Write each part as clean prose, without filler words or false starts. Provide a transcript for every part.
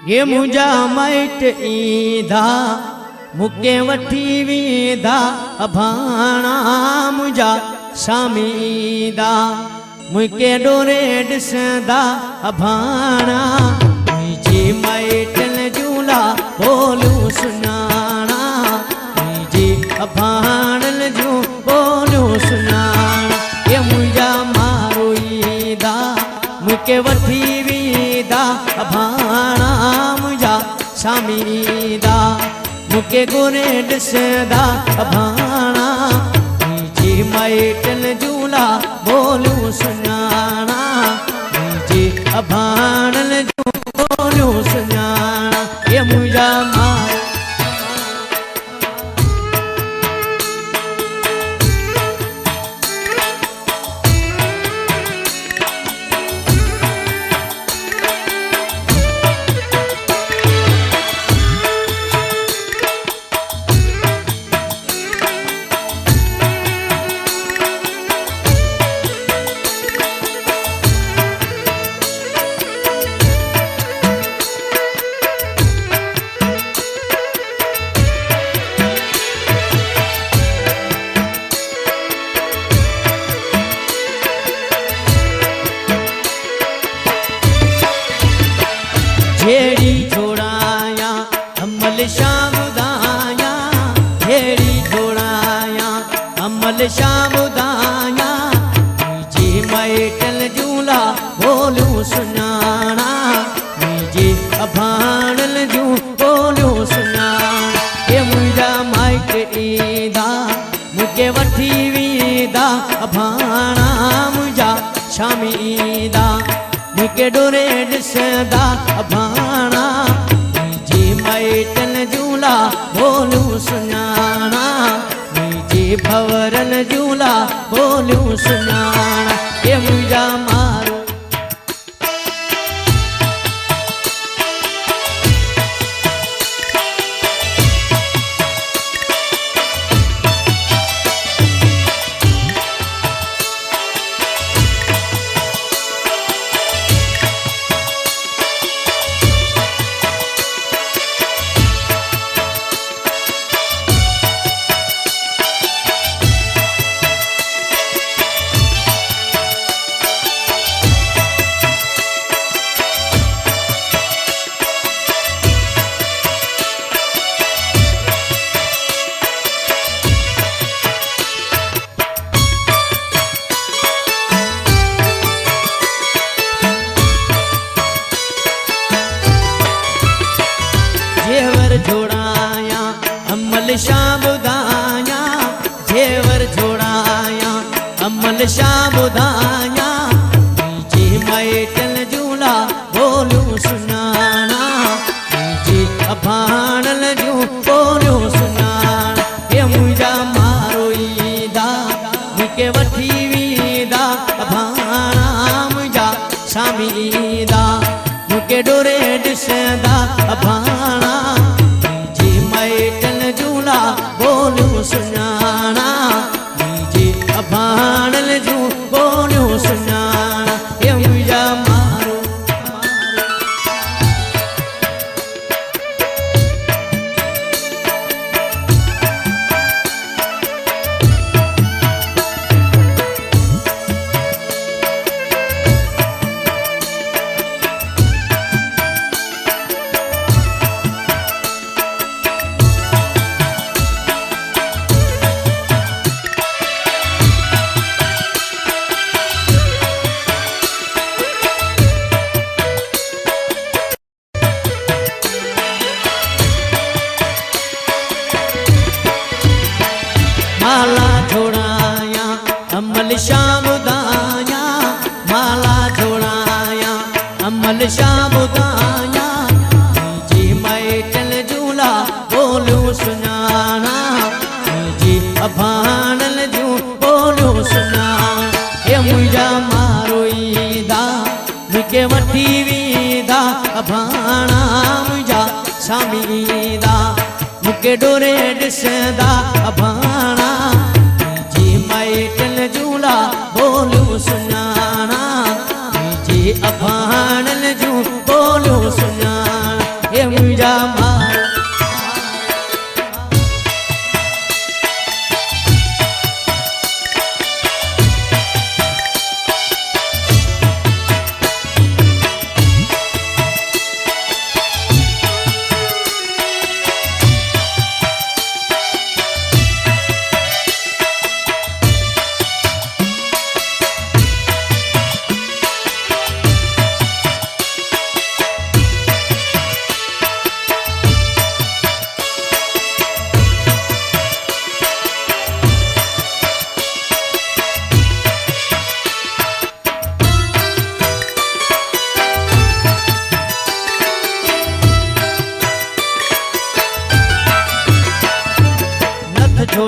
ये मुझा माइट ईंदा मुके वठी वेंदा अभाणा मुझा सामीदा मुके डोरे ॾिसंदा अभाणा मुंहिंजी माइटन झूला बोलूं सुञाणा मुंहिंजी अभाणन जूं बोलूं सुञाणा ये मुंहिंजा मारो ईंदा मुके वठी वेंदा अभाणा मुंहिंजा सामीदा मुके गोरे ॾिसंदा अभाणा मुंहिंजी माइटन झूला बोलूं सुञाणा मुंहिंजी अभाणन जूं बोलूं सुञाणा ये मुंहिंजा मारो झेड़ी जोड़ाया अमल शाम दाया झेड़ी जोड़ाया अमल शाम दाया मुझी माइटन झूला बोलूं सुञाणा मुझी अभाणन जूं बोलूं सुञाणा ये मुंहिंजा माइट ईंदा मुके वठी वेंदा अभाणा मुंहिंजा शामी ईंदा मुके डोरे ॾिसंदा अभाणा मुंहिंजी माइटन झूला बोलूं सुञाणा मुंहिंजी भंवरन झूला बोलूं सुञाणा ये मुंहिंजा मारो जेवर जोड़ाया अमल शाम दाया जेवर जोड़ाया अमल शाम दाया मुंहिंजी माइटन झूला बोलूं सुञाणा मुंहिंजी अभाणन जूं बोलूं सुञाणा ये मुंहिंजा मारो ईंदा मुके वठी वेंदा अभाणा मुंहिंजा सामी ईंदा मुके डोरे ॾिसंदा अभाणा मुंहिंजी माइटन झूला बोलूं सुञाणा मुंहिंजी अभाणन जूं बोलूं सुञाणा ये मुंहिंजा मारो माला जोड़ाया अमल शाम दाया माला जोड़ाया अमल शाम दाया मुंहिंजी माइटन झूला बोलूं सुञाणा मुंहिंजी अभाणन जूं बोलूं सुञाणा ये मुंहिंजा मारो ईंदा मुके वठी वेंदा अभाणा मुंहिंजा सामी ईंदा मुके डोरे ॾिसंदा अभाणा मुंहिंजी माइटन झूला बोलूं सुञाणा मुंहिंजी अभाणन जूं बोलूं सुञाणा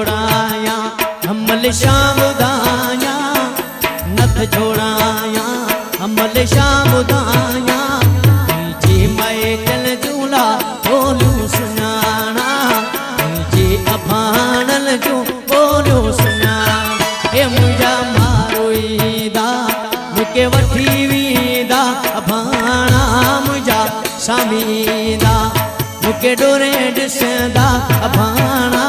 जोड़ाया अमल शाम दाया नथ जोड़ाया अमल शाम दाया जे मैं चल झूला बोलू सुनाना जे अभानल जो बोलू सुनाना हे मुझा मारोईदा मुके वठी वीदा अभाना मुझा सामीदा मुके डोरे ॾिसंदा अभाना